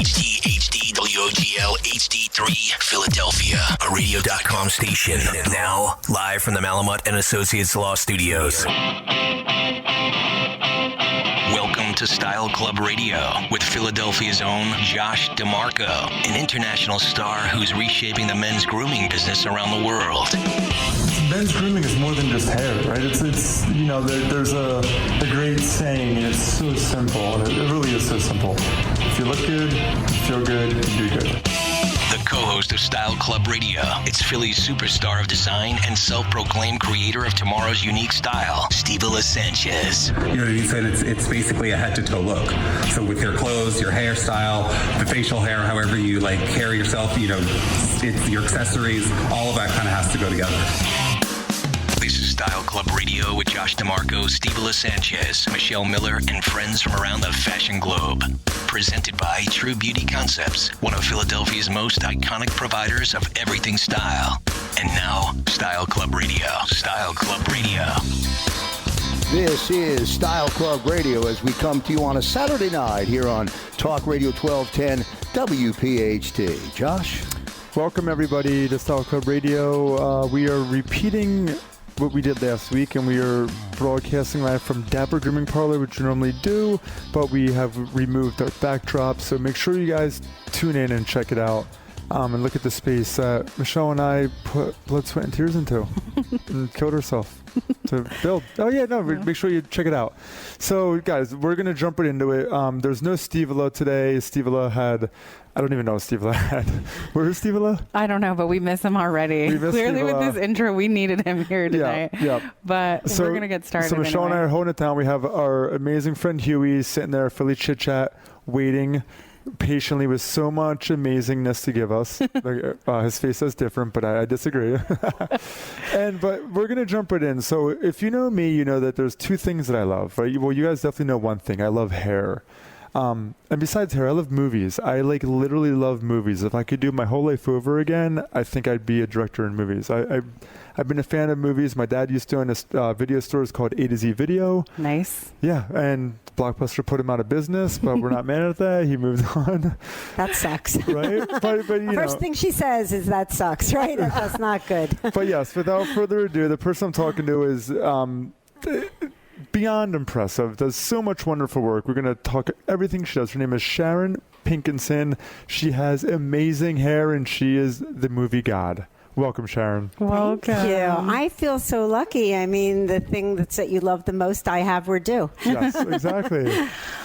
HD, WOGL, HD3, Philadelphia. A radio.com station. Now, live from the Malamut and Associates Law Studios. Welcome to Style Club Radio with Philadelphia's own Josh DeMarco, an international star who's reshaping the men's grooming business around the world. Men's grooming is more than just hair, right? It's you know, there's a great saying, and it's so simple. It really is so simple. If you look good, you feel good, you do good. The co-host of Style Club Radio, it's Philly's superstar of design and self-proclaimed creator of tomorrow's unique style, Steve Sanchez. You know, you said it's basically a head-to-toe look. So with your clothes, your hairstyle, the facial hair, however you like carry yourself, you know, it's your accessories, all of that kind of has to go together. This is Style Club Radio with Josh DeMarco, Steve Sanchez, Michelle Miller, and friends from around the fashion globe. Presented by True Beauty Concepts, one of Philadelphia's most iconic providers of everything style. And now, Style Club Radio. Style Club Radio. This is Style Club Radio as we come to you on a Saturday night here on Talk Radio 1210 WPHT. Josh? Welcome, everybody, to Style Club Radio. We are repeating what we did last week, and we are broadcasting live from Dapper Grooming Parlor, which we normally do, but we have removed our backdrop, so make sure you guys tune in and check it out, and look at the space that Michelle and I put blood, sweat, and tears into and killed herself to build. Oh yeah, no, make sure you check it out. So guys, we're going to jump right into it. There's no Steve-a today. Steve-a had, I don't even know what Steve had. Where is Steve-a? I don't know, but we miss him already. Clearly Steve-a. with this intro, we needed him here tonight. Yeah. But we're going to get started. So Michelle and I are holding it down. We have our amazing friend Huey sitting there, Philly Chit Chat, waiting patiently with so much amazingness to give us. His face says different, but I disagree. But we're going to jump right in. So if you know me, you know that there's two things that I love, right? Well, you guys definitely know one thing. I love hair. And besides hair, I love movies. I literally love movies. If I could do my whole life over again, I think I'd be a director in movies. I've been a fan of movies. My dad used to own a video store called A to Z Video. Nice. Yeah, and Blockbuster put him out of business, but we're not mad at that. He moved on. That sucks. Right? But the first thing she says is that sucks, right? That's not good. But yes, without further ado, the person I'm talking to is beyond impressive, does so much wonderful work. We're going to talk everything she does. Her name is Sharon Pinkenson. She has amazing hair, and she is the movie god. Welcome, Sharon. Welcome. Thank you. I feel so lucky. I mean, the thing that you love the most, I have or do. Yes, exactly.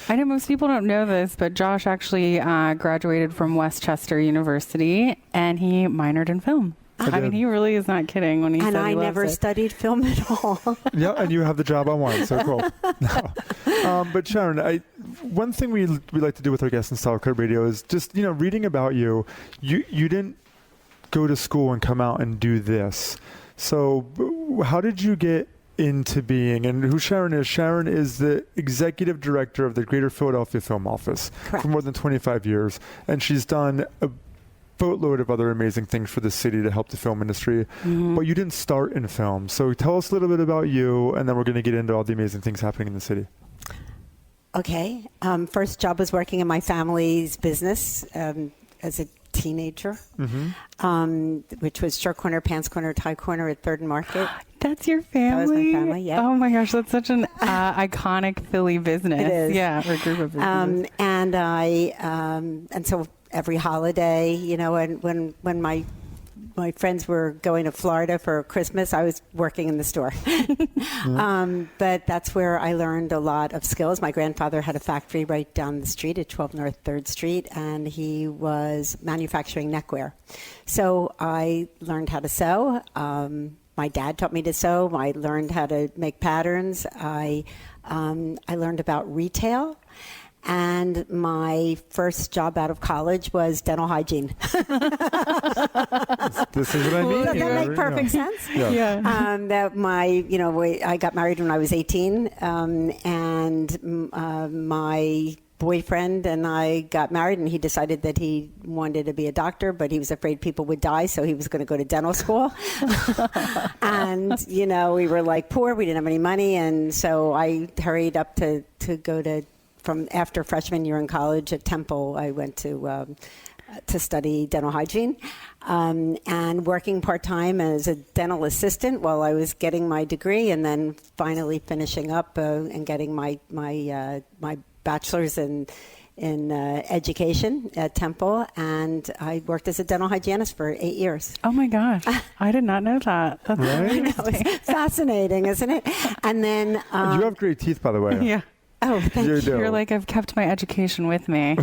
I know most people don't know this, but Josh actually graduated from Westchester University, and he minored in film. I mean, he really is not kidding when he said he loves it. And I never studied film at all. Yeah, and you have the job I want, so cool. No. But Sharon, one thing we like to do with our guests in Style Club Radio is just, reading about you. You didn't go to school and come out and do this. So how did you get into being, and who Sharon is? Sharon is the executive director of the Greater Philadelphia Film Office. Correct. For more than 25 years. And she's done a boatload of other amazing things for the city to help the film industry. Mm-hmm. But you didn't start in film. So tell us a little bit about you, and then we're going to get into all the amazing things happening in the city. Okay. First job was working in my family's business as a teenager, which was shirt corner, pants corner, tie corner at 3rd and Market. That's your family? That was my family, yeah. Oh my gosh, that's such an iconic Philly business. It is. Yeah, or group of businesses. And so every holiday, and when my friends were going to Florida for Christmas, I was working in the store. But that's where I learned a lot of skills. My grandfather had a factory right down the street at 12 North 3rd Street, and he was manufacturing neckwear. So I learned how to sew. My dad taught me to sew. I learned how to make patterns. I learned about retail. And my first job out of college was dental hygiene. This is what I mean. Does that make perfect sense? Yeah. I got married when I was 18, and my boyfriend and I got married, and he decided that he wanted to be a doctor, but he was afraid people would die, so he was going to go to dental school. And, we were poor. We didn't have any money, and so I hurried up to go to from after freshman year in college at Temple, I went to study dental hygiene, and working part-time as a dental assistant while I was getting my degree, and then finally finishing up and getting my bachelor's in education at Temple, and I worked as a dental hygienist for 8 years. Oh my gosh, I did not know that. That's Right? It's fascinating, isn't it? And then you have great teeth, by the way. Yeah. oh, thank you. do. You're like, I've kept my education with me.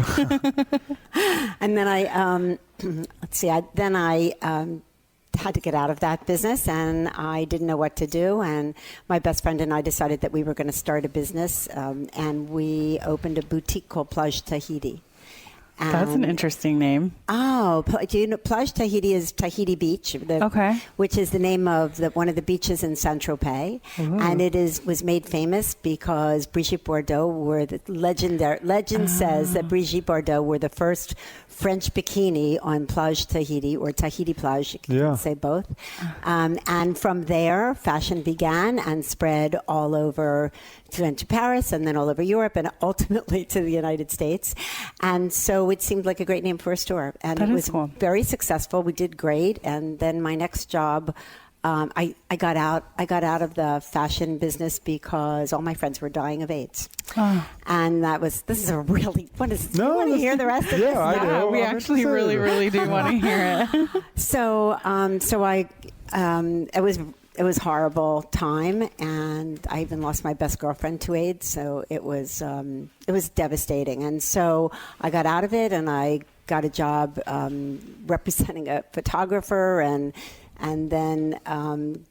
And then I had to get out of that business, and I didn't know what to do. And my best friend and I decided that we were going to start a business, and we opened a boutique called Plage Tahiti. That's an interesting name. Oh, do you know, Plage Tahiti is Tahiti Beach, Okay. which is the name of one of the beaches in Saint-Tropez, and it was made famous because Brigitte Bardot were the legend says that Brigitte Bardot were the first French bikini on Plage Tahiti, or Tahiti Plage, you can say both. And from there, fashion began and spread all over, went to Paris and then all over Europe and ultimately to the United States. And so it seemed like a great name for a store. And That it is was cool. very successful. We did great. And then my next job, I got out of the fashion business because all my friends were dying of AIDS. Oh. And this is a really, what is this? No, You want to this- hear the rest of yeah, this? I Yeah, know. we I'm actually interested. really do want to hear it. So it was horrible time, and I even lost my best girlfriend to AIDS. So it was devastating. And so I got out of it, and I got a job representing a photographer, and then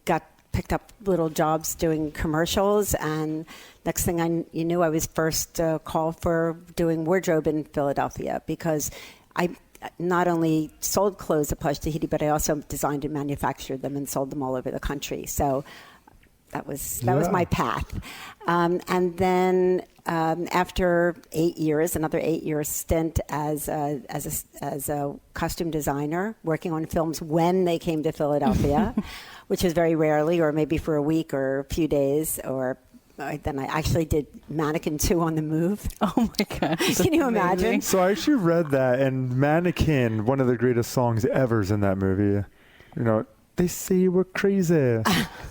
got picked up little jobs doing commercials. And next thing you knew, I was first called for doing wardrobe in Philadelphia, because I not only sold clothes at Plage Tahiti, but I also designed and manufactured them and sold them all over the country. So that was my path. And then after 8 years, another 8 year stint as a costume designer, working on films when they came to Philadelphia, which was very rarely, or maybe for a week or a few days, or then I actually did Mannequin 2 on the move. Oh my God. Can you imagine? So I actually read that, and Mannequin, one of the greatest songs ever is in that movie. You know, they say we're crazy.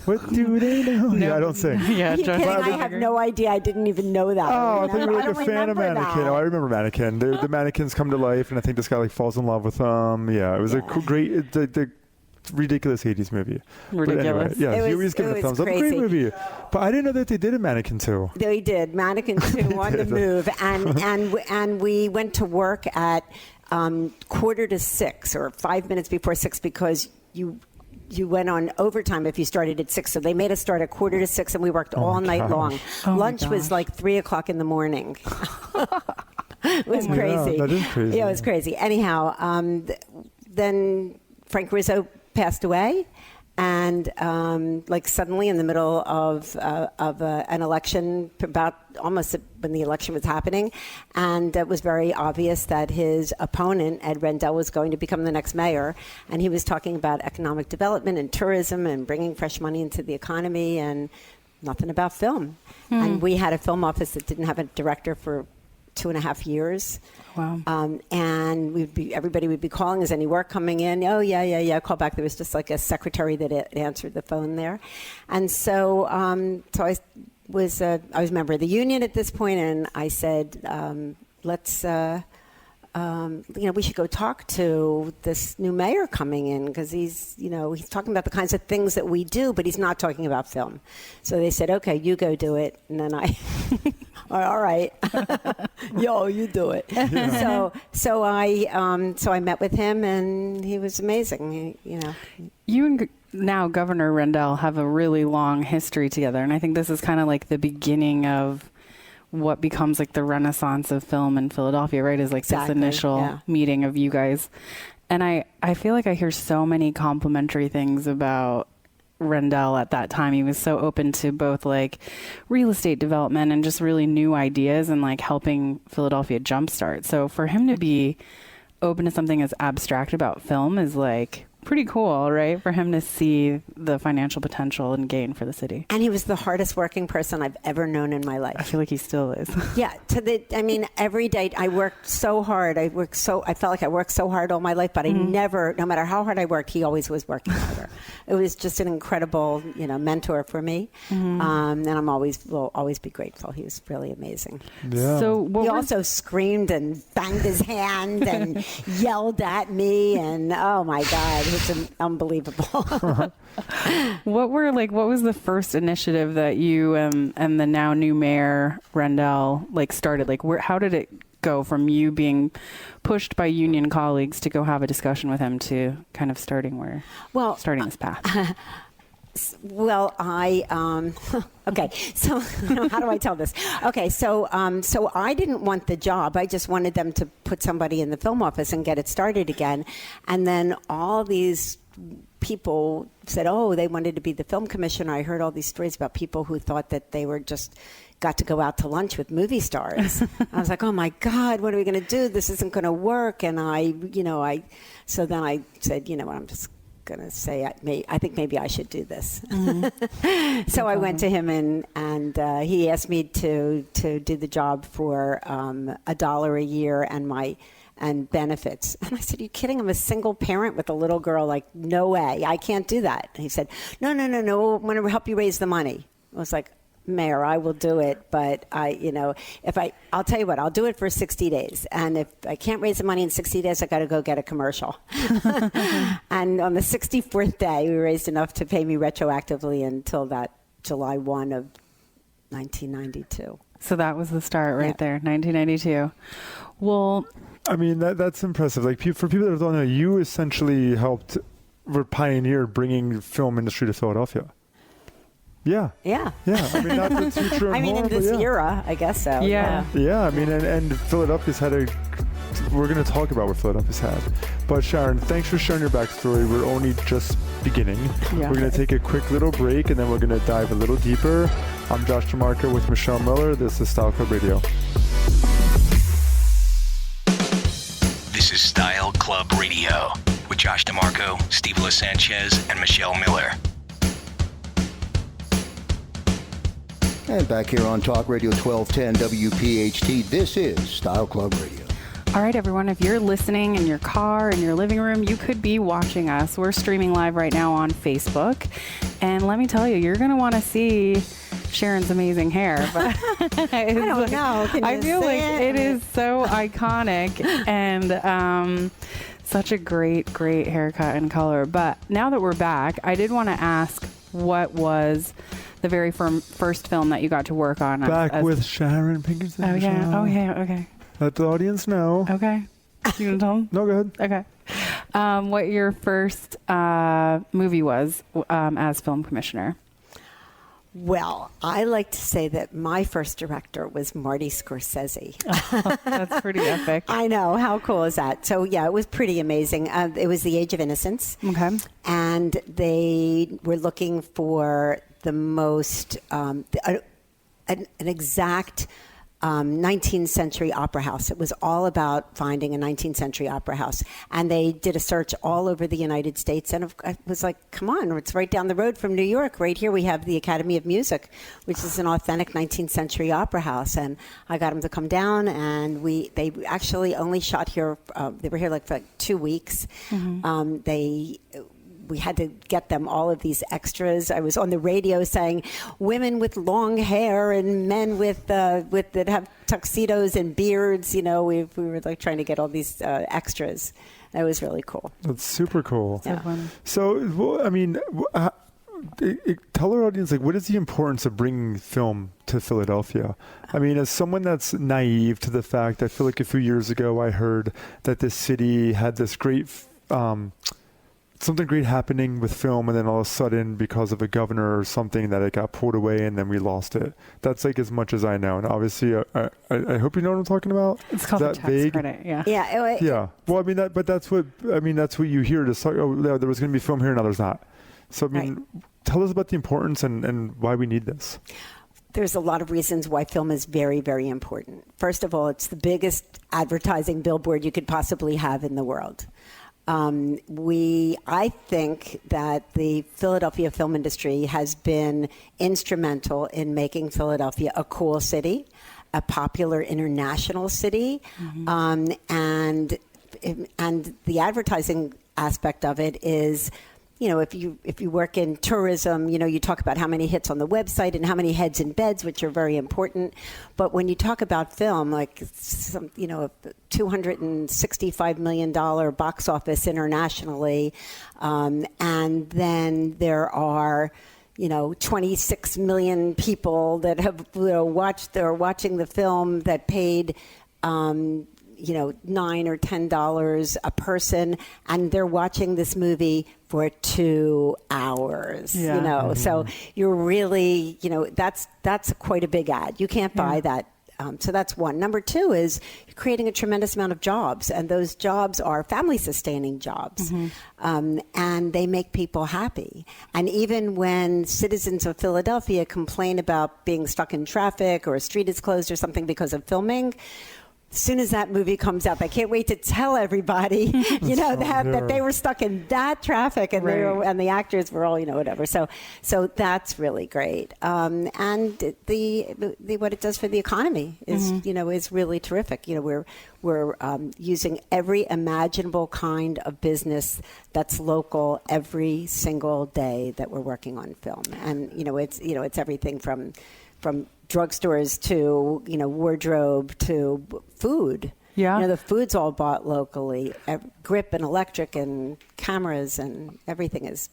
What do they know? Yeah, I don't sing. Yeah, Are you kidding? I have no idea. I didn't even know that. Oh, I thought you were like don't a fan of remember Mannequin. that. Oh, I remember Mannequin. The mannequins come to life, and I think this guy like falls in love with them. Yeah, it was a great, the ridiculous 80s movie. Ridiculous. But anyway, yeah, It he was- was giving it the was thumbs up. crazy. Great movie. But I didn't know that they did a Mannequin too. They did Mannequin 2 on the move, and we went to work at 5:45 or 5 minutes before 6, because you went on overtime if you started at 6. So they made us start at 5:45, and we worked all night long. Oh my Lunch was gosh. like 3:00 in the morning. It was crazy. that is crazy. Yeah, it was crazy. Anyhow, then Frank Rizzo passed away. And like suddenly in the middle of an election, about almost when the election was happening, and it was very obvious that his opponent, Ed Rendell, was going to become the next mayor. And he was talking about economic development and tourism and bringing fresh money into the economy, and nothing about film. And we had a film office that didn't have a director for 2.5 years. Wow. And everybody would be calling, is any work coming in? Oh, yeah, call back. There was just like a secretary that answered the phone there. And so I was a member of the union at this point, and I said, let's, we should go talk to this new mayor coming in, because he's talking about the kinds of things that we do, but he's not talking about film. So they said, okay, you go do it. And then I, all right, yo, you do it. So I met with him, and he was amazing. You and now Governor Rendell have a really long history together, and I think this is kind of like the beginning of what becomes like the renaissance of film in Philadelphia, right? Is like Exactly, this initial yeah. meeting of you guys. And I feel like I hear so many complimentary things about Rendell at that time. He was so open to both like real estate development and just really new ideas and like helping Philadelphia jumpstart. So for him to be open to something as abstract about film is like pretty cool, right? For him to see the financial potential and gain for the city. And he was the hardest working person I've ever known in my life. I feel like he still is. Yeah. Every day I worked so hard. I felt like I worked so hard all my life, but I never, no matter how hard I worked, he always was working harder. It was just an incredible, mentor for me. And will always be grateful. He was really amazing. Yeah. So He also screamed and banged his hand and yelled at me, and oh my God, it's unbelievable. what was the first initiative that you and the now new mayor Rendell started? How did it go from you being pushed by union colleagues to go have a discussion with him to kind of starting this path? Well, okay. So how do I tell this? Okay. So I didn't want the job. I just wanted them to put somebody in the film office and get it started again. And then all these people said, oh, they wanted to be the film commissioner. I heard all these stories about people who thought that they were just got to go out to lunch with movie stars. I was like, oh my God, what are we going to do? This isn't going to work. And so then I said, what, I'm just going to say, I think maybe I should do this. So I went to him and he asked me to do the job for $1 a year and benefits. And I said, are you kidding? I'm a single parent with a little girl. No way. I can't do that. And he said, no. I want to help you raise the money. I was like, Mayor, I will do it, but I'll tell you what, I'll do it for 60 days. And if I can't raise the money in 60 days, I got to go get a commercial. And on the 64th day, we raised enough to pay me retroactively until that July 1 of 1992. So that was the start right there, 1992. Well, I mean, that's impressive. For people that don't know, you essentially pioneered bringing film industry to Philadelphia. Yeah. Yeah. Yeah. I mean, not to teach your in this era, I guess so. Yeah. Yeah. I mean, and Philadelphia's we're going to talk about what Philadelphia's had. But Sharon, thanks for sharing your backstory. We're only just beginning. Yeah. We're going to take a quick little break and then we're going to dive a little deeper. I'm Josh DeMarco with Michelle Miller. This is Style Club Radio. This is Style Club Radio with Josh DeMarco, Steve Sanchez, and Michelle Miller. And back here on Talk Radio 1210 WPHT, this is Style Club Radio. All right, everyone, if you're listening in your car, in your living room, you could be watching us. We're streaming live right now on Facebook. And let me tell you, you're going to want to see Sharon's amazing hair. But I don't know. I feel like it is so iconic and such a great haircut and color. But now that we're back, I did want to ask, what was the very first film that you got to work on? With Sharon Pinkenson. Oh, yeah. Oh, yeah. Okay. Let the audience know. Okay. You going to tell them? No, go ahead. Okay. What your first movie was as film commissioner? Well, I like to say that my first director was Marty Scorsese. Oh, that's pretty epic. I know. How cool is that? So, yeah, it was pretty amazing. It was The Age of Innocence. Okay. And they were looking for the most, an exact 19th century opera house. It was all about finding a 19th century opera house. And they did a search all over the United States. And I was like, come on, it's right down the road from New York. Right here we have the Academy of Music, which is an authentic 19th century opera house. And I got them to come down, and they actually only shot here. They were here for 2 weeks. Mm-hmm. We had to get them all of these extras. I was on the radio saying, women with long hair and men with that have tuxedos and beards. We were trying to get all these extras. That was really cool. That's super cool. Yeah. So, I mean, tell our audience, what is the importance of bringing film to Philadelphia? I mean, as someone that's naive to the fact, I feel like a few years ago I heard that this city had this great something great happening with film, and then all of a sudden, because of a governor or something, that it got pulled away and then we lost it. That's as much as I know. And obviously, I hope you know what I'm talking about. It's called the tax credit. Yeah. Yeah. Well, I mean that's what you hear. To talk, there was going to be film here, now there's not. So I mean, tell us about the importance and why we need this. There's a lot of reasons why film is very, very important. First of all, it's the biggest advertising billboard you could possibly have in the world. I think that the Philadelphia film industry has been instrumental in making Philadelphia a cool city, a popular international city, and the advertising aspect of it is, if you work in tourism, you talk about how many hits on the website and how many heads in beds, which are very important. But when you talk about film, like a $265 million box office internationally, and then there are 26 million people that have watched or watching the film that paid $9 or $10 a person, and they're watching this movie for 2 hours. So you're really, that's quite a big ad. You can't buy that. So that's one. Number two is you're creating a tremendous amount of jobs, and those jobs are family-sustaining jobs, and they make people happy. And even when citizens of Philadelphia complain about being stuck in traffic or a street is closed or something because of filming, as soon as that movie comes out, I can't wait to tell everybody, that they were stuck in that traffic, and and the actors were all, whatever. So that's really great. And the what it does for the economy is, is really terrific. We're using every imaginable kind of business that's local every single day that we're working on film, and it's everything from drugstores to wardrobe to food. The food's all bought locally. Grip and electric and cameras and everything is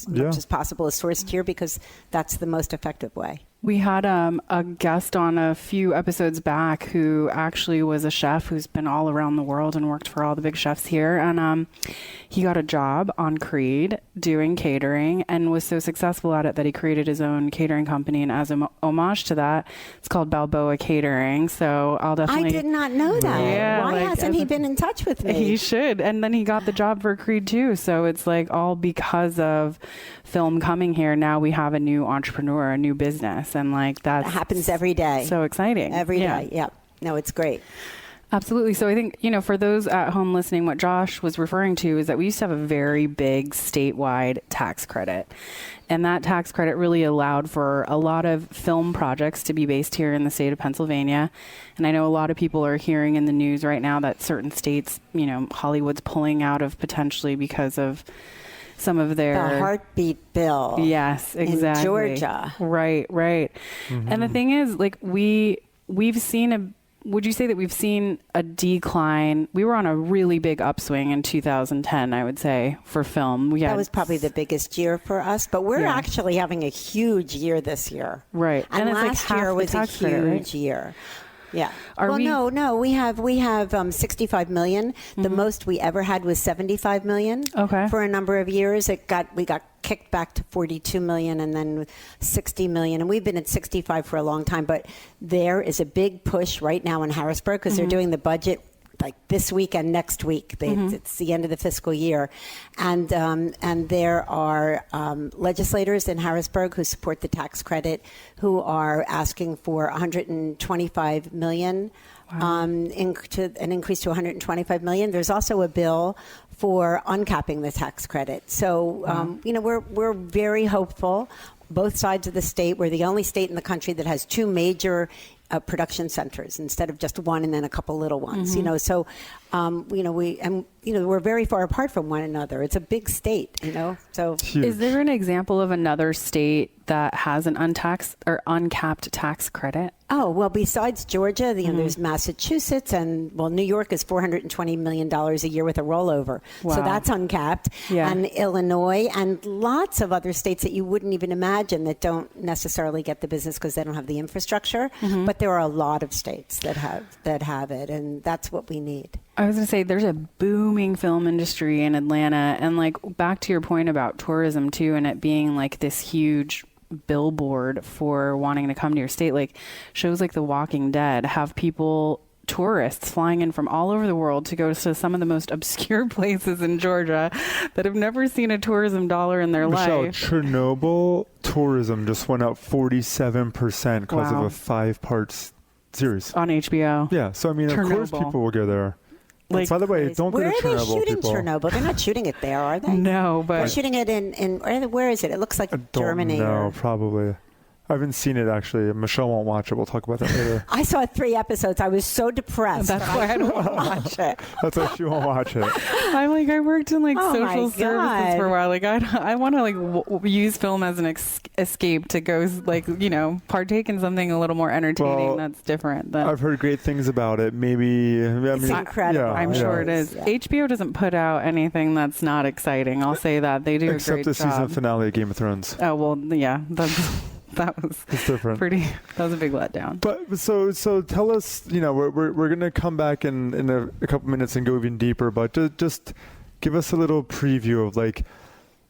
much as possible is sourced here, because that's the most effective way. We had a guest on a few episodes back who actually was a chef who's been all around the world and worked for all the big chefs here. And he got a job on Creed doing catering and was so successful at it that he created his own catering company. And as an homage to that, it's called Balboa Catering. So I'll definitely... I did not know that. Yeah, why hasn't he been in touch with me? He should. And then he got the job for Creed too. So it's like all because of film coming here. Now we have a new entrepreneur, a new business. And like that happens every day. So exciting. Every day. Yeah. No, it's great. Absolutely. So I think, for those at home listening, what Josh was referring to is that we used to have a very big statewide tax credit. And that tax credit really allowed for a lot of film projects to be based here in the state of Pennsylvania. And I know a lot of people are hearing in the news right now that certain states, Hollywood's pulling out of potentially because of some of their... The heartbeat bill. Yes, exactly. In Georgia. Right. And the thing is, like, we've seen would you say that we've seen a decline? We were on a really big upswing in 2010, I would say, for film. That was probably the biggest year for us, but we're actually having a huge year this year. Right. And last year was a huge year. Yeah. No. We have 65 million. The most we ever had was 75 million. Okay. For a number of years, we got kicked back to 42 million and then 60 million, and we've been at 65 for a long time. But there is a big push right now in Harrisburg because they're doing the budget like this week and next week. It's the end of the fiscal year, and there are legislators in Harrisburg who support the tax credit who are asking for 125 million. Wow. An increase to 125 million. There's also a bill for uncapping the tax credit. So, we're very hopeful. Both sides of the state. We're the only state in the country that has two major production centers instead of just one and then a couple little ones. So we're very far apart from one another. It's a big state. So Huge. Is there an example of another state that has an untaxed or uncapped tax credit? Oh, well, besides Georgia, there's Massachusetts, and New York is $420 million a year with a rollover. Wow. So that's uncapped. Yeah. And Illinois and lots of other states that you wouldn't even imagine that don't necessarily get the business because they don't have the infrastructure. But there are a lot of states that have it, and that's what we need. I was going to say there's a booming film industry in Atlanta, and like back to your point about tourism too, and it being like this huge billboard for wanting to come to your state. Like shows like The Walking Dead have tourists flying in from all over the world to go to some of the most obscure places in Georgia that have never seen a tourism dollar in their life. Chernobyl tourism just went up 47% because of a 5-part series on HBO. Yeah, so I mean, Chernobyl. Of course people will go there. Like, by the way, don't Where go are to they Chernobyl, shooting people. Chernobyl? They're not shooting it there, are they? no, They're but shooting it in where is it? It looks like Germany. No, probably. I haven't seen it, actually. Michelle won't watch it. We'll talk about that later. I saw 3 episodes. I was so depressed. that's why I don't want to watch it. That's why she won't watch it. I worked in like Oh my social services God. for a while. Like I want to like use film as an escape to go like, partake in something a little more entertaining Well, that's different than I've heard great things about it. Maybe, It's incredible. Yeah, I'm yeah. sure it is. Yeah. HBO doesn't put out anything that's not exciting. I'll say that. They do a Except great the job. season finale of Game of Thrones. Oh, well, yeah. That was It's different. that was a big letdown. But so tell us, we're gonna come back in a couple minutes and go even deeper. But just give us a little preview of like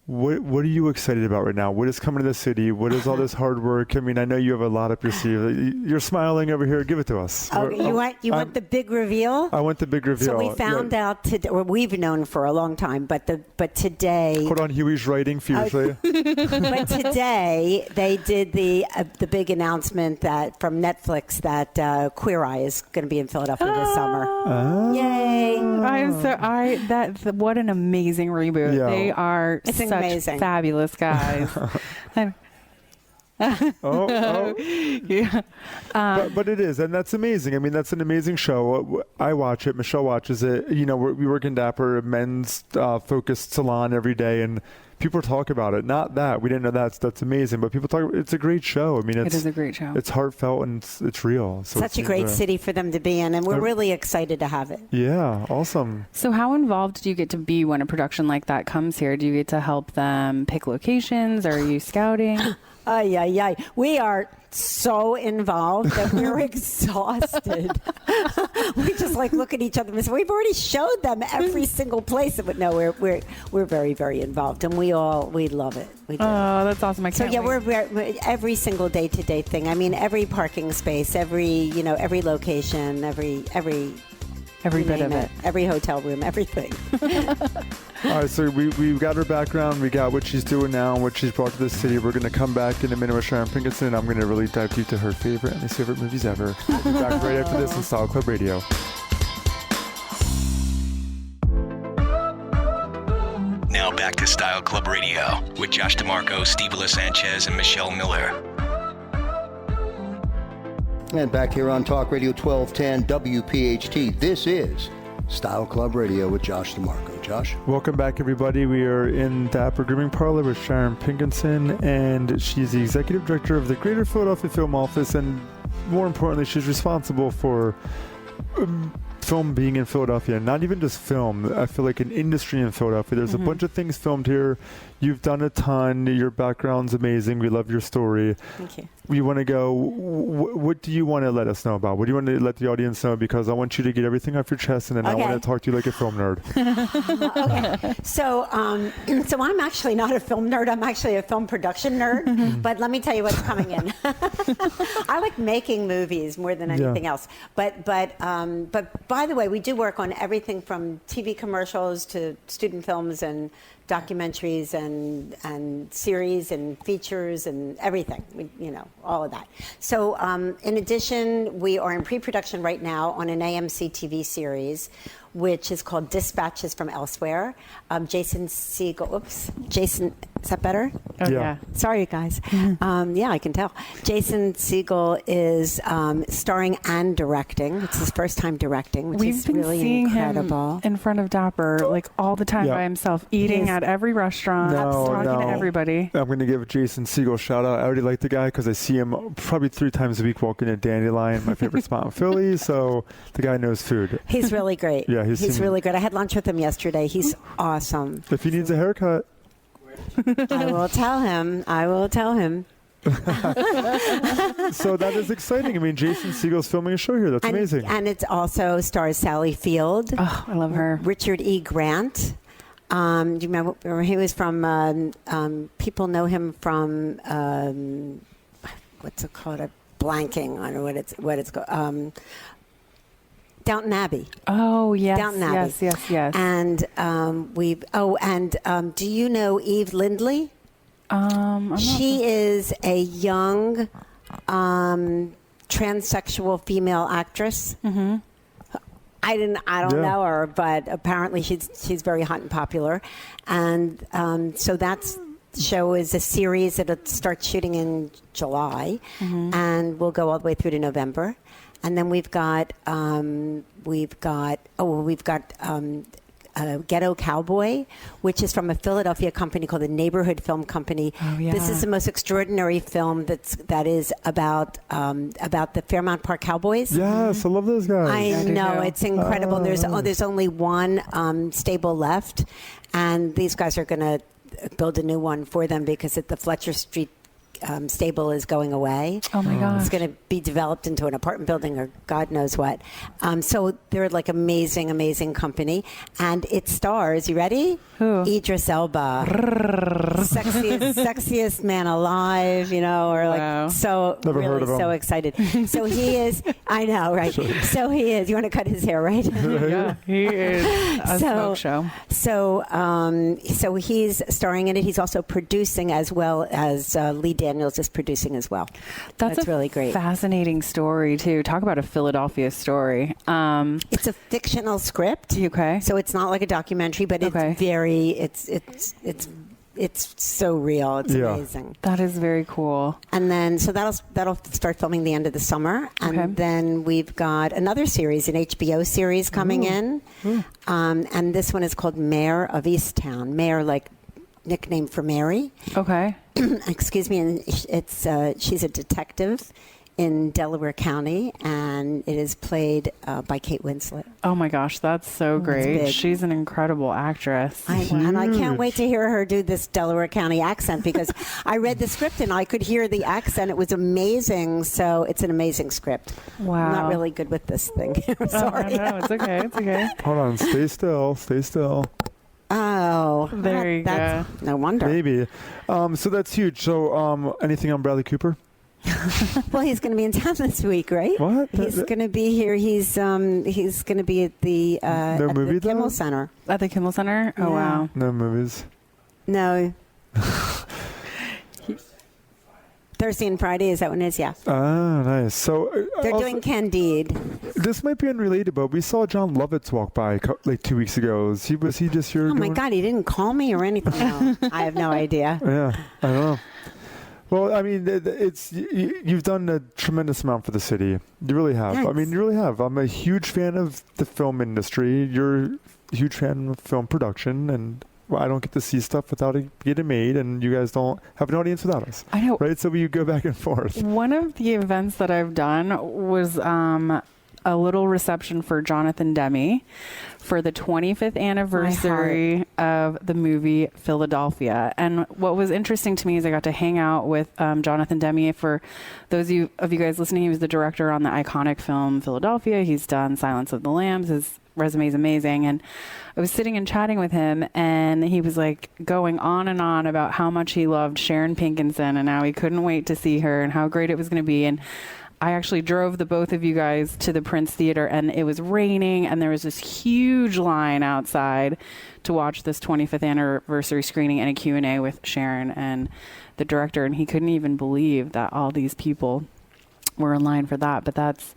what are you excited about right now? What is coming to the city? What is all this hard work? I mean, I know you have a lot up your sleeve. You're smiling over here. Give it to us. Oh, you want the big reveal? I want the big reveal. So we found out today, or we've known for a long time, but today. Hold on, Huey's writing furiously. But today they did the big announcement that from Netflix that Queer Eye is going to be in Philadelphia this summer. Yay! What an amazing reboot. Yeah. They are It's such amazing. fabulous guys. Oh. Yeah. But it is, and that's amazing. I mean, that's an amazing show. I watch it. Michelle watches it. We work in Dapper, a men's focused salon every day, and people talk about it. Not that we didn't know that's amazing, but people talk. It's a great show. I mean, It is a great show. It's heartfelt and it's real. So Such a great city for them to be in, and we're really excited to have it. Yeah, awesome. So how involved do you get to be when a production like that comes here? Do you get to help them pick locations? Are you scouting? Ay. We are so involved that we're exhausted. We just look at each other and say, we've already showed them every single place. But no, we're very, very involved, and we love it. We do. Oh, that's awesome! I can't. So yeah, wait. we're every single day-to-day thing. I mean, every parking space, every location, every bit of it. every hotel room, everything. All right, so we've got her background. We got what she's doing now and what she's brought to the city. We're going to come back in a minute with Sharon Pinkenson, and I'm going to really dive deep to her favorite and his favorite movies ever. We'll be back right after this on Style Club Radio. Now back to Style Club Radio with Josh DeMarco, Steve Sanchez, and Michelle Miller. And back here on Talk Radio 1210 WPHT, this is Style Club Radio with Josh DeMarco. Josh? Welcome back, everybody. We are in Dapper Grooming Parlor with Sharon Pinkenson, and she's the executive director of the Greater Philadelphia Film Office, and more importantly, she's responsible for film being in Philadelphia. Not even just film. I feel like an industry in Philadelphia. There's a bunch of things filmed here. You've done a ton. Your background's amazing. We love your story. Thank you. We want to go, what do you want to let us know about? What do you want to let the audience know? Because I want you to get everything off your chest, and then I want to talk to you like a film nerd. Okay. So I'm actually not a film nerd. I'm actually a film production nerd. But let me tell you what's coming in. I like making movies more than anything else. But by the way, we do work on everything from TV commercials to student films and documentaries and series and features and everything, all of that. So in addition, we are in pre-production right now on an AMC TV series, which is called Dispatches from Elsewhere. Jason, is that better? Oh, Yeah. Sorry, guys. I can tell. Jason Segel is starring and directing. It's his first time directing, which We've is been really seeing incredible. him in front of Dapper all the time by himself, eating at every restaurant, talking to everybody. I'm going to give Jason Segel a shout out. I already like the guy because I see him probably 3 times a week walking at Dandelion, my favorite spot in Philly. So the guy knows food. He's really great. Yeah, he's really good. I had lunch with him yesterday. He's awesome. If he needs a haircut. I will tell him. So that is exciting. I mean, Jason Segel's filming a show here. That's amazing. And it also stars Sally Field. Oh, I love her. Richard E. Grant. Do you remember? He was from, people know him from, what's it called? I'm blanking on what it's called. Downton Abbey. Oh, yes. Downton Abbey. Yes. And do you know Eve Lindley? She is a young transsexual female actress. Mm-hmm. I don't know her, but apparently she's very hot and popular. And so that's show is a series that'll start shooting in July and we'll go all the way through to November. And then we've got Ghetto Cowboy, which is from a Philadelphia company called the Neighborhood Film Company. Oh, yeah. This is the most extraordinary film that is about the Fairmount Park Cowboys. Yes, I love those guys. I know, it's incredible. There's only one stable left, and these guys are going to build a new one for them because at the Fletcher Street stable is going away. Oh my gosh. It's going to be developed into an apartment building or God knows what. So they're like amazing company. And it stars, you ready? Who? Idris Elba. sexiest man alive, or like, wow. So Never really heard of him. so excited. So he is, I know, right? So he is, you want to cut his hair, right? Yeah, he is a smoke show. So he's starring in it. He's also producing as well as Lee Daniels is producing as well. That's really great. Fascinating story too. Talk about a Philadelphia story. It's a fictional script. Okay. So it's not like a documentary, but it's very it's so real. It's amazing. That is very cool. And then so that'll start filming the end of the summer, and then we've got another series, an HBO series coming in, and this one is called Mayor of Easttown. Mayor, like nickname for Mary. Okay. Excuse me. And she's a detective in Delaware County, and it is played by Kate Winslet. Oh my gosh, that's so great. She's an incredible actress. And I can't wait to hear her do this Delaware County accent because I read the script and I could hear the accent. It was amazing. So it's an amazing script. Wow. I'm not really good with this thing. Sorry. No, it's okay. It's okay. Hold on. Stay still. Oh, there you go. No wonder. Maybe. So that's huge. So anything on Bradley Cooper? Well, he's going to be in town this week, right? What? He's going to be here. He's going to be at the Kimmel Center. At the Kimmel Center? Oh, Yeah. wow. No movies. No. Thursday and Friday, is that when it is? Yeah. Ah, nice. So They're doing Candide. This might be unrelated, but we saw John Lovitz walk by like 2 weeks ago. Was he just here? Oh my God, he didn't call me or anything. No, I have no idea. Yeah, I don't know. Well, I mean, you've done a tremendous amount for the city. You really have. Thanks. I mean, you really have. I'm a huge fan of the film industry. You're a huge fan of film production, and I don't get to see stuff without it getting made, and you guys don't have an audience without us. I know. Right? So we go back and forth. One of the events that I've done was a little reception for Jonathan Demme for the 25th anniversary of the movie Philadelphia. And what was interesting to me is I got to hang out with Jonathan Demme. For those of you guys listening, he was the director on the iconic film Philadelphia. He's done Silence of the Lambs. His resume is amazing. And I was sitting and chatting with him, and he was like going on and on about how much he loved Sharon Pinkenson and how he couldn't wait to see her and how great it was going to be. And I actually drove the both of you guys to the Prince Theater, and it was raining, and there was this huge line outside to watch this 25th anniversary screening and a Q&A with Sharon and the director, and he couldn't even believe that all these people were in line for that. But that's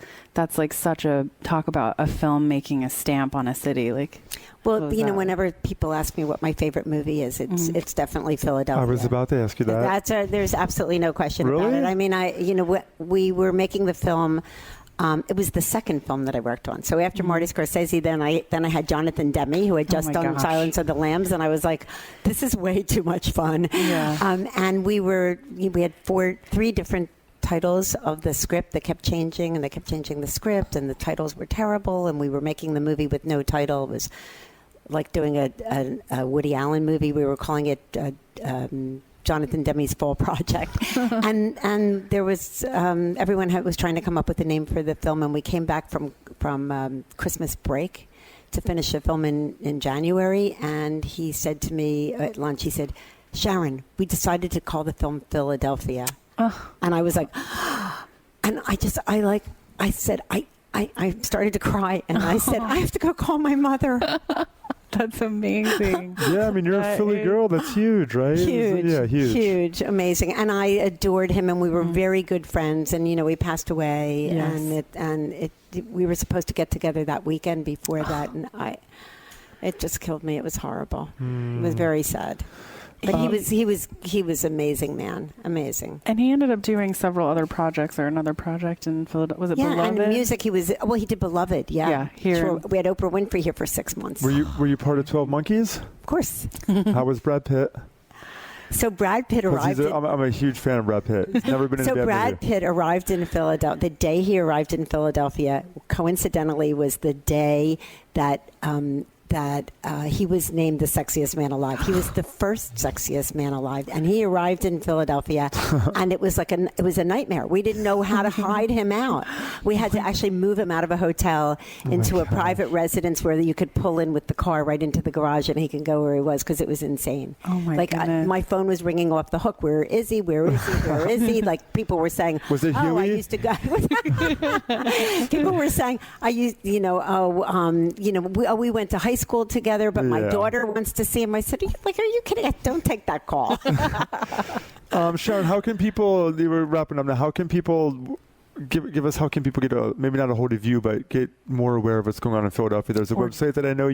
like such a talk about a film making a stamp on a city. Like, well, whenever people ask me what my favorite movie is, it's definitely Philadelphia. I was about to ask you that. There's absolutely no question Really? about it. I mean, we were making the film. It was the second film that I worked on. So after Marty Scorsese, then I had Jonathan Demme, who had just done Silence of the Lambs, and I was like, this is way too much fun. Yeah. And we had three different titles of the script that kept changing, and they kept changing the script, and the titles were terrible, and we were making the movie with no title. It was like doing a Woody Allen movie. We were calling it Jonathan Demme's Fall Project. and there was everyone was trying to come up with a name for the film, and we came back from Christmas break to finish the film in January, and he said to me at lunch, he said, Sharon, we decided to call the film Philadelphia. And I was like, and I started to cry, and I said, I have to go call my mother. That's amazing. Yeah, I mean, you're a Philly girl. That's huge, right? Huge. Yeah, huge. Huge. Amazing. And I adored him, and we were very good friends. And, he passed away. Yes. And we were supposed to get together that weekend before that. And it just killed me. It was horrible. It was very sad. But he was amazing, man. Amazing. And he ended up doing several other projects or another project in Philadelphia. Was it Beloved? And music, he did Beloved, yeah. Yeah, here. Sure. We had Oprah Winfrey here for 6 months. Were you part of 12 Monkeys? Of course. How was Brad Pitt? So Brad Pitt arrived. I'm a huge fan of Brad Pitt. He's never been in a bad Brad movie. Pitt arrived in Philadelphia. The day he arrived in Philadelphia, coincidentally, was the day that he was named the sexiest man alive. He was the first sexiest man alive, and he arrived in Philadelphia, and it was a nightmare. We didn't know how to hide him out. We had to actually move him out of a hotel into a private residence where you could pull in with the car right into the garage, and he can go where he was because it was insane. Oh my goodness! My phone was ringing off the hook. Where is he? Where is he? Where is he? Like people were saying, was it Huey? I used to go. People were saying, we went to high school together, but my daughter wants to see him. I said, are you kidding? Don't take that call. Sharon, how can people, we're wrapping up now, how can people give us, how can people get maybe not a hold of you, but get more aware of what's going on in Philadelphia? There's a website that I know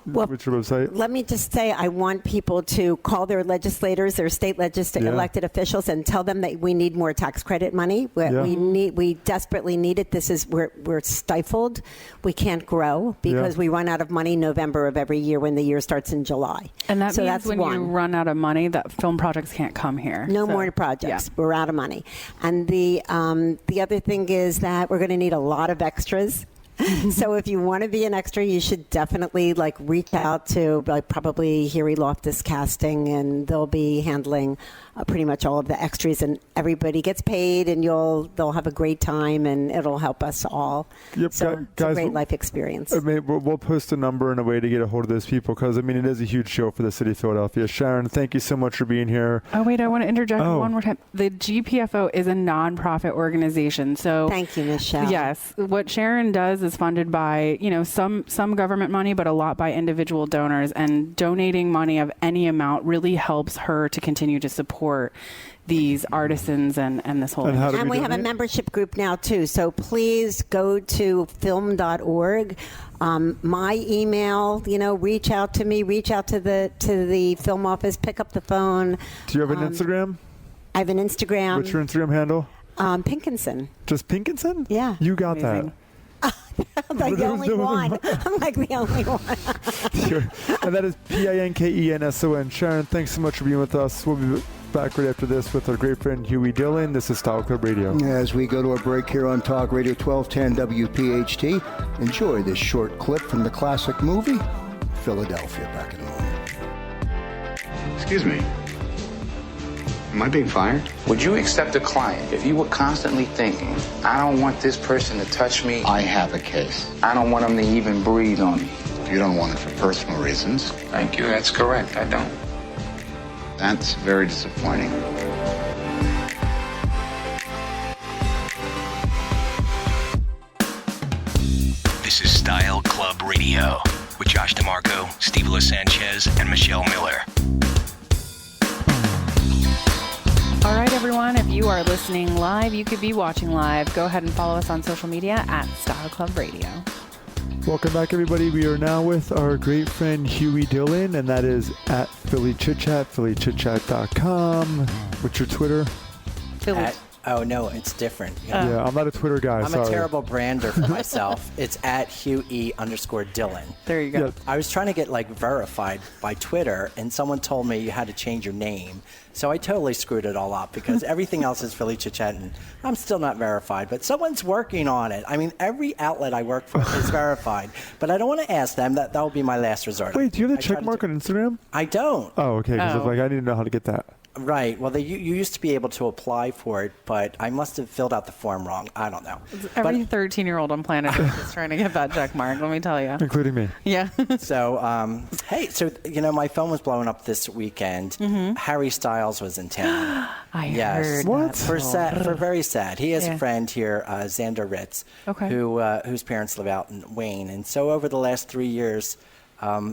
what's your website? Let me just say, I want people to call their legislators, their state elected officials, and tell them that we need more tax credit money. We desperately need it. We're stifled. We can't grow because we run out of money November of every year when the year starts in July. And that means when you run out of money, that film projects can't come here. No more projects. We're out of money. And the other thing is that we're going to need a lot of extras. So if you want to be an extra, you should definitely reach out to probably Huey Loftus Casting, and they'll be handling pretty much all of the extras, and everybody gets paid, and they'll have a great time, and it'll help us all. Yep, so it's a great life experience. I mean, we'll post a number and a way to get a hold of those people because it is a huge show for the city of Philadelphia. Sharon, thank you so much for being here. Oh wait, I want to interject one more time. The GPFO is a nonprofit organization, so thank you, Michelle. Yes, what Sharon does is funded by some government money, but a lot by individual donors, and donating money of any amount really helps her to continue to support these artisans and this whole industry. And we have a membership group now too, so please go to film.org. My email, reach out to me, reach out to the film office, pick up the phone. Do you have an Instagram? I have an Instagram. What's your Instagram handle? Pinkenson. Just Pinkenson? Yeah. You got Amazing. that. I'm like the only one. I'm like the only one. And that is Pinkenson. Sharon, thanks so much for being with us. We'll be back right after this with our great friend Huey Dillon. This is Style Club Radio. As we go to a break here on Talk Radio 1210 WPHT, enjoy this short clip from the classic movie, Philadelphia. Back in a moment. Excuse me. Am I being fired? Would you accept a client if you were constantly thinking, I don't want this person to touch me? I have a case. I don't want them to even breathe on me. You don't want it for personal reasons. Thank you, that's correct, I don't. That's very disappointing. This is Style Club Radio with Josh DeMarco, Steve Sanchez, and Michelle Miller. All right, everyone, if you are listening live, you could be watching live. Go ahead and follow us on social media at Style Club Radio. Welcome back, everybody. We are now with our great friend Huey Dillon, and that is at Philly Chit Chat, phillychitchat.com. What's your Twitter? Oh, no, it's different. Yeah, I'm not a Twitter guy. I'm a terrible brander for myself. It's at Huey_Dillon. There you go. Yeah. I was trying to get verified by Twitter, and someone told me you had to change your name. So I totally screwed it all up because everything else is Philly Chit Chat, and I'm still not verified. But someone's working on it. I mean, every outlet I work for is verified. But I don't want to ask them. That will be my last resort. Wait, do you have the check mark on Instagram? I don't. Oh, okay. Because I need to know how to get that. Right. Well, you used to be able to apply for it, but I must have filled out the form wrong. I don't know. Every 13-year-old on planet Earth is trying to get that check mark, let me tell you. Including me. Yeah. So, my phone was blowing up this weekend. Mm-hmm. Harry Styles was in town. I heard What? that. For very sad. He has a friend here, Xander Ritz, whose parents live out in Wayne. And so over the last 3 years,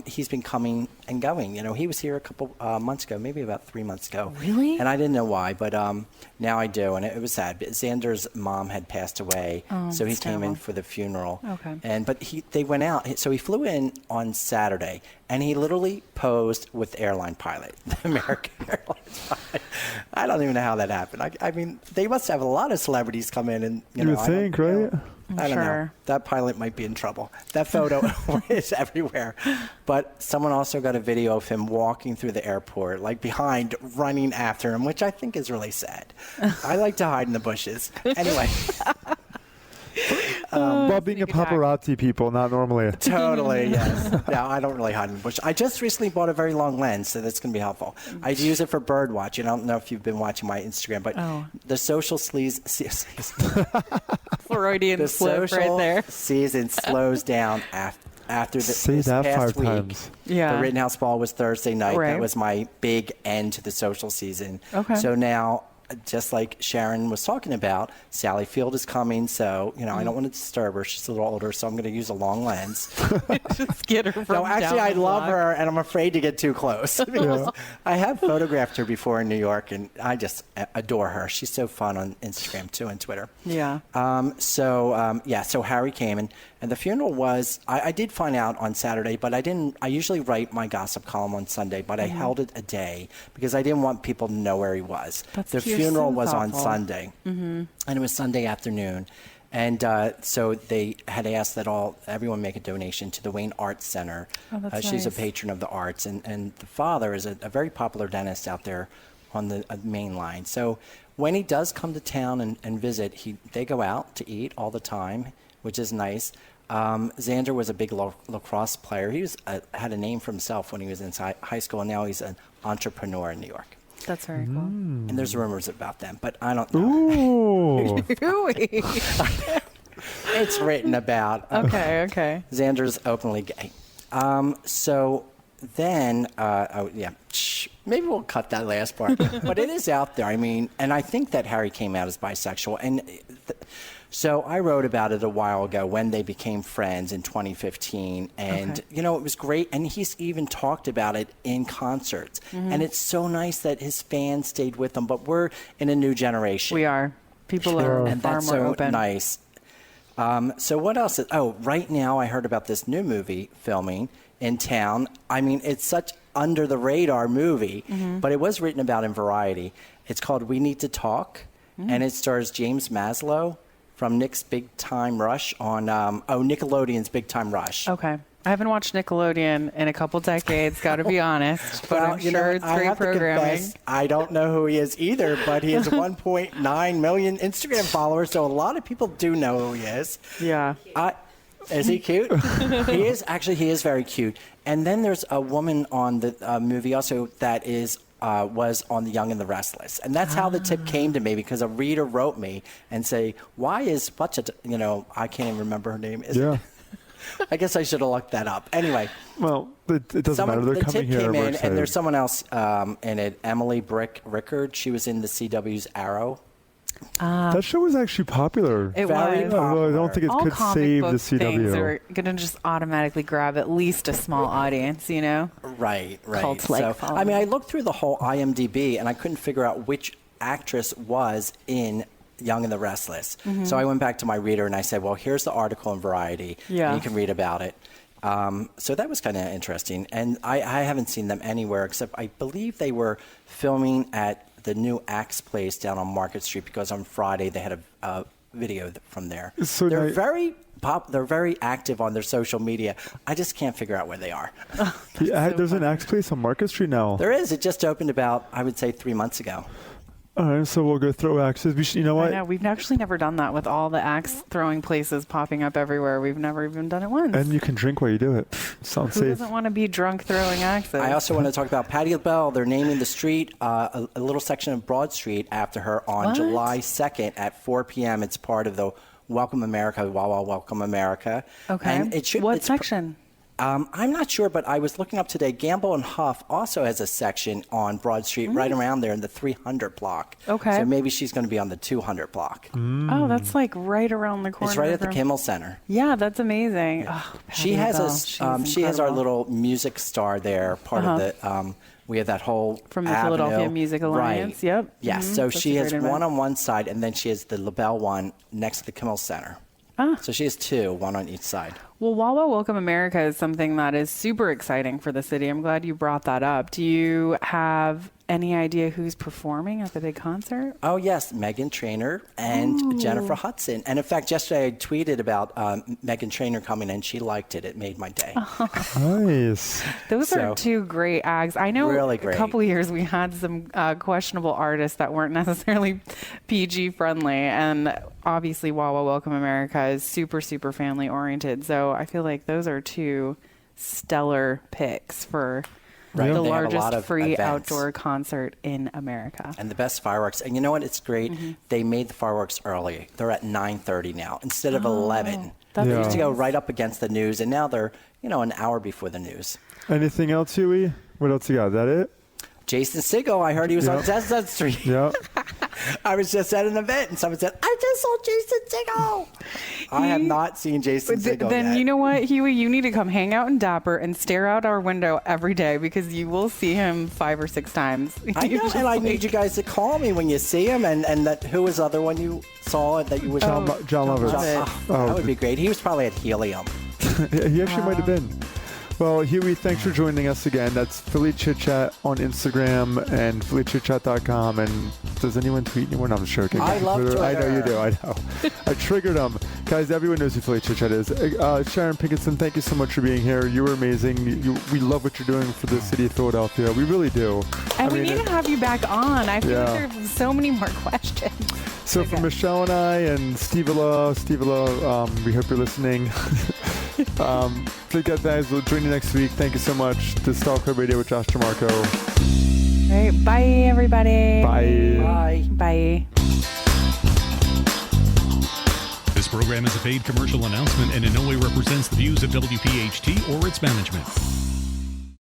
he's been coming and going. He was here a couple months ago, maybe about 3 months ago. Really? And I didn't know why, but now I do, and it was sad. But Xander's mom had passed away, so he came in for the funeral. Okay. But they went out, so he flew in on Saturday, and he literally posed with the airline pilot, the American Airlines pilot. I don't even know how that happened. I mean, they must have a lot of celebrities come in, and You would think, right? I don't know. That pilot might be in trouble. That photo is everywhere. But someone also got a video of him walking through the airport, like behind, running after him, which I think is really sad. I like to hide in the bushes. Anyway. Well, being a paparazzi people, not normally. Totally, yes. No, I don't really hide in the bush. I just recently bought a very long lens, so that's going to be helpful. I use it for bird watching. I don't know if you've been watching my Instagram, but the social Freudian slip right there. Season slows down after Say this that past 5 week. times. Yeah. The Rittenhouse Ball was Thursday night. Right. That was my big end to the social season. Okay. So now, just like Sharon was talking about, Sally Field is coming. So, I don't want to disturb her. She's a little older, so I'm going to use a long lens. Just get her from No, actually, I love her, and I'm afraid to get too close. Because I have photographed her before in New York, and I just adore her. She's so fun on Instagram, too, and Twitter. Yeah. So Harry came, and the funeral was, I did find out on Saturday, but I usually write my gossip column on Sunday, but I held it a day because I didn't want people to know where he was. That's The funeral was on thoughtful. Sunday, and it was Sunday afternoon. And so they had asked that everyone make a donation to the Wayne Arts Center. Oh, that's she's a nice. patron of the arts, and the father is a very popular dentist out there on the main line. So when he does come to town and visit, they go out to eat all the time, which is nice. Xander was a big lacrosse player. He had a name for himself when he was in high school, and now he's an entrepreneur in New York. That's very cool. And there's rumors about them, but I don't know. Ooh. It's written about. Okay. Xander's openly gay. So then, maybe we'll cut that last part. But it is out there. I mean, and I think that Harry came out as bisexual. And so I wrote about it a while ago when they became friends in 2015. And, it was great. And he's even talked about it in concerts. And it's so nice that his fans stayed with him. But we're in a new generation. We are. People are And far that's more so open. nice. So what else? Right now I heard about this new movie filming in town. I mean, it's such under the radar movie, but it was written about in Variety. It's called We Need to Talk, and it stars James Maslow from Nick's Big Time Rush on Nickelodeon's Big Time Rush. Okay. I haven't watched Nickelodeon in a couple decades, got to be honest, but I'm sure it's I great have to programming. confess, I don't know who he is either, but he has 1.9 million Instagram followers, so a lot of people do know who he is. Yeah. Is he cute? He is very cute. And then there's a woman on the movie also that was on The Young and the Restless. And that's how the tip came to me, because a reader wrote me and say, why is I can't even remember her name. I guess I should have looked that up. Anyway. Well, it doesn't matter. They're coming here. The tip came We're in, excited. and there's someone else in it, Emily Rickard. She was in the CW's Arrow. That show was actually popular. It Very was. Well, I don't think it All could comic save book the things CW. are going to just automatically grab at least a small audience, Right. Cult-like So, following. I looked through the whole IMDb, and I couldn't figure out which actress was in Young and the Restless. So I went back to my reader, and I said, well, here's the article in Variety, Yeah. and you can read about it. So that was kind of interesting. And I haven't seen them anywhere, except I believe they were filming at the new Axe place down on Market Street, because on Friday they had a video from there. So they're now- they're very active on their social media. I just can't figure out where they are. There's an Axe place on Market Street now. There is. It just opened about, I would say, 3 months ago. All right, so we'll go throw axes. You know I what? know. We've actually never done that with all the axe throwing places popping up everywhere. We've never even done it once. And you can drink while you do it. Sounds Who safe. doesn't want to be drunk throwing axes? I also want to talk about Patti LaBelle. They're naming the street, a little section of Broad Street, after her on What? July 2nd at 4 p.m. It's part of the Welcome America, Welcome America. Okay. And it should, What it's section? I'm not sure, but I was looking up today. Gamble and Huff also has a section on Broad Street right around there in the 300 block. Okay. So maybe she's going to be on the 200 block. Oh, that's like right around the corner. It's right at the from- Kimmel Center. Yeah, that's amazing. Yeah. Oh, She Patty has Bell. she has our incredible. little music star there, part of the. We have that whole From the avenue. Philadelphia Music Alliance, Right. yep. Yes. Mhm. So That's she a has great event. one on one side, and then she has the LaBelle one next to the Kimmel Center. So she has two, one on each side. Well, Wawa Welcome America is something that is super exciting for the city. I'm glad you brought that up. Do you have any idea who's performing at the big concert? Oh, yes, Meghan Trainor and Jennifer Hudson. And in fact, yesterday I tweeted about Meghan Trainor coming, and she liked it. It made my day. Nice. Those are two great acts. I know Really great. a couple of years we had some questionable artists that weren't necessarily PG friendly. And obviously, Wawa Welcome America is super, super family oriented. So I feel like those are two stellar picks for Right, the they have a lot largest of free events. outdoor concert in America. And the best fireworks. And you know what? It's great. They made the fireworks early. They're at 9:30 now instead of 11. That's They used to go nice. right up against the news, and now they're, an hour before the news. Anything else, Huey? What else you got? Is that it? Jason Segel, I heard he was on Chestnut Street. Yeah. I was just at an event, and someone said, I just saw Jason Segel. I have not seen Jason Segel Then yet. you know what, Huey? You need to come hang out in Dapper and stare out our window every day because you will see him 5 or 6 times. I know, and I need you guys to call me when you see him. And that who was the other one you saw that you would John Lovitz. That would be great. He was probably at Helium. He actually might have been. Well, Huey, thanks for joining us again. That's Philly Chit Chat on Instagram and phillychitchat.com. And does anyone tweet anyone? I'm joking. I love Twitter. I know you do. I know. I triggered them. Guys, everyone knows who Philly Chit Chat is. Sharon Pinkenson, thank you so much for being here. You were amazing. We love what you're doing for the city of Philadelphia. We really do. And we need to have you back on. I feel like there's so many more questions. So for Michelle and I and Stevela, we hope you're listening. Please guys, we'll join you next week. Thank you so much. This is Style Club Radio with Josh DeMarco. All right, bye everybody. Bye. Bye. This program is a paid commercial announcement and in no way represents the views of WPHT or its management.